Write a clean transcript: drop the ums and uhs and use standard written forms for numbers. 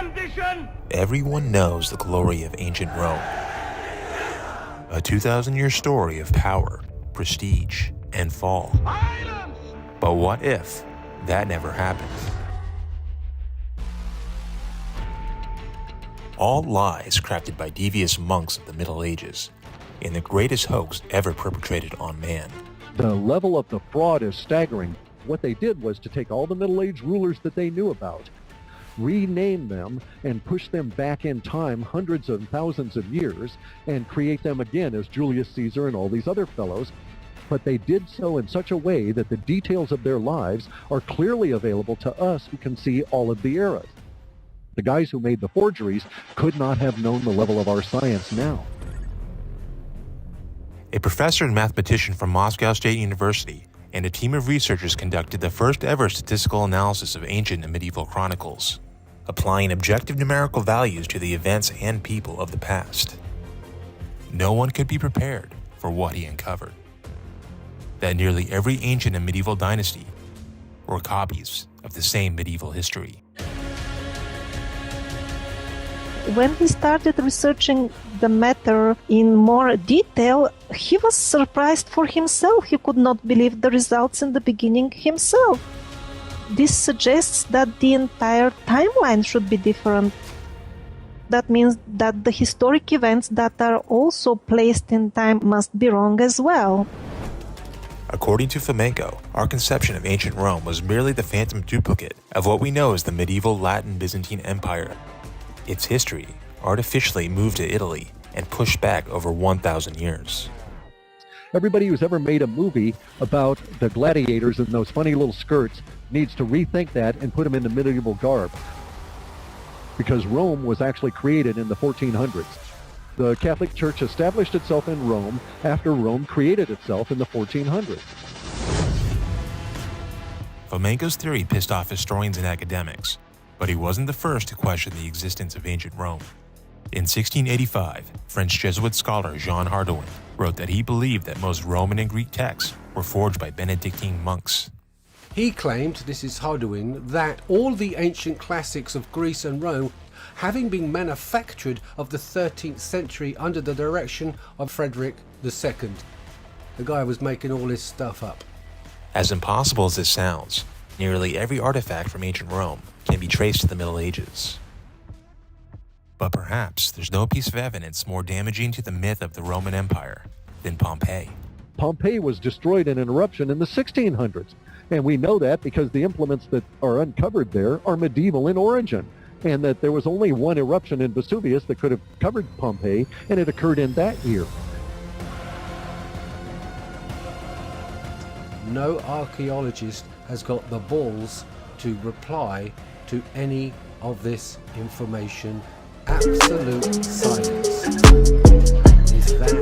ambition! Everyone knows the glory of ancient Rome. A 2,000-year story of power, prestige, and fall. Silence! But what if that never happened? All lies crafted by devious monks of the Middle Ages in the greatest hoax ever perpetrated on man. The level of the fraud is staggering. What they did was to take all the Middle Age rulers that they knew about, rename them, and push them back in time hundreds of thousands of years, and create them again as Julius Caesar and all these other fellows. But they did so in such a way that the details of their lives are clearly available to us who can see all of the eras. The guys who made the forgeries could not have known the level of our science now. A professor and mathematician from Moscow State University and a team of researchers conducted the first ever statistical analysis of ancient and medieval chronicles, applying objective numerical values to the events and people of the past. No one could be prepared for what he uncovered: that nearly every ancient and medieval dynasty were copies of the same medieval history. When he started researching the matter in more detail, he was surprised for himself. He could not believe the results in the beginning himself. This suggests that the entire timeline should be different. That means that the historic events that are also placed in time must be wrong as well. According to Fomenko, our conception of ancient Rome was merely the phantom duplicate of what we know as the medieval Latin Byzantine Empire. Its history artificially moved to Italy and pushed back over 1,000 years. Everybody who's ever made a movie about the gladiators in those funny little skirts needs to rethink that and put them into medieval garb. Because Rome was actually created in the 1400s. The Catholic Church established itself in Rome after Rome created itself in the 1400s. Fomenko's theory pissed off historians and academics, but he wasn't the first to question the existence of ancient Rome. In 1685, French Jesuit scholar Jean Hardouin wrote that he believed that most Roman and Greek texts were forged by Benedictine monks. He claimed, this is Hardouin, that all the ancient classics of Greece and Rome, having been manufactured of the 13th century under the direction of Frederick II. The guy was making all this stuff up. As impossible as this sounds, nearly every artifact from ancient Rome can be traced to the Middle Ages. But perhaps there's no piece of evidence more damaging to the myth of the Roman Empire than Pompeii. Pompeii was destroyed in an eruption in the 1600s, and we know that because the implements that are uncovered there are medieval in origin, and that there was only one eruption in Vesuvius that could have covered Pompeii, and it occurred in that year. No archaeologist has got the balls to reply to any of this information. Absolute silence. Is that